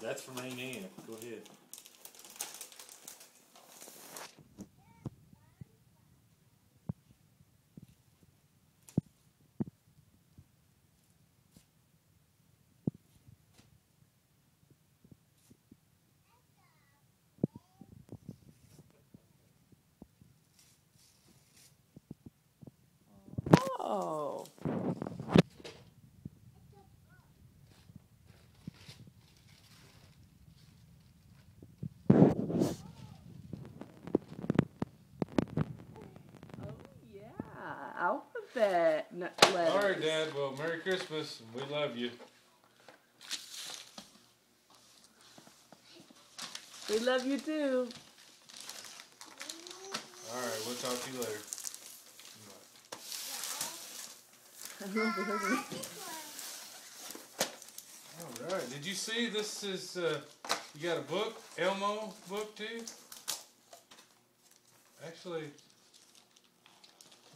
That's from Amen. Go ahead. Oh. Yeah, alphabet letters. All right, Dad. Well, Merry Christmas. We love you. We love you too. All right, we'll talk to you later. All right. Did you see this is, you got a book, Elmo book too? Actually, you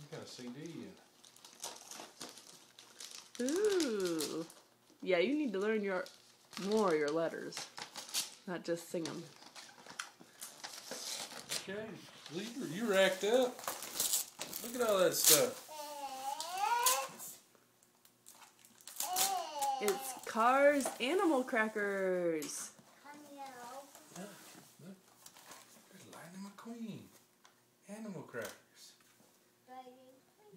got a CD in. Ooh. Yeah, you need to learn more of your letters, not just sing them. Okay. You racked up. Look at all that stuff. It's Cars Animal Crackers. Look. There's Lightning McQueen. Animal crackers.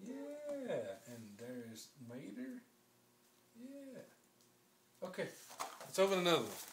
Yeah. And there's Mater. Yeah. Okay. Let's open another one.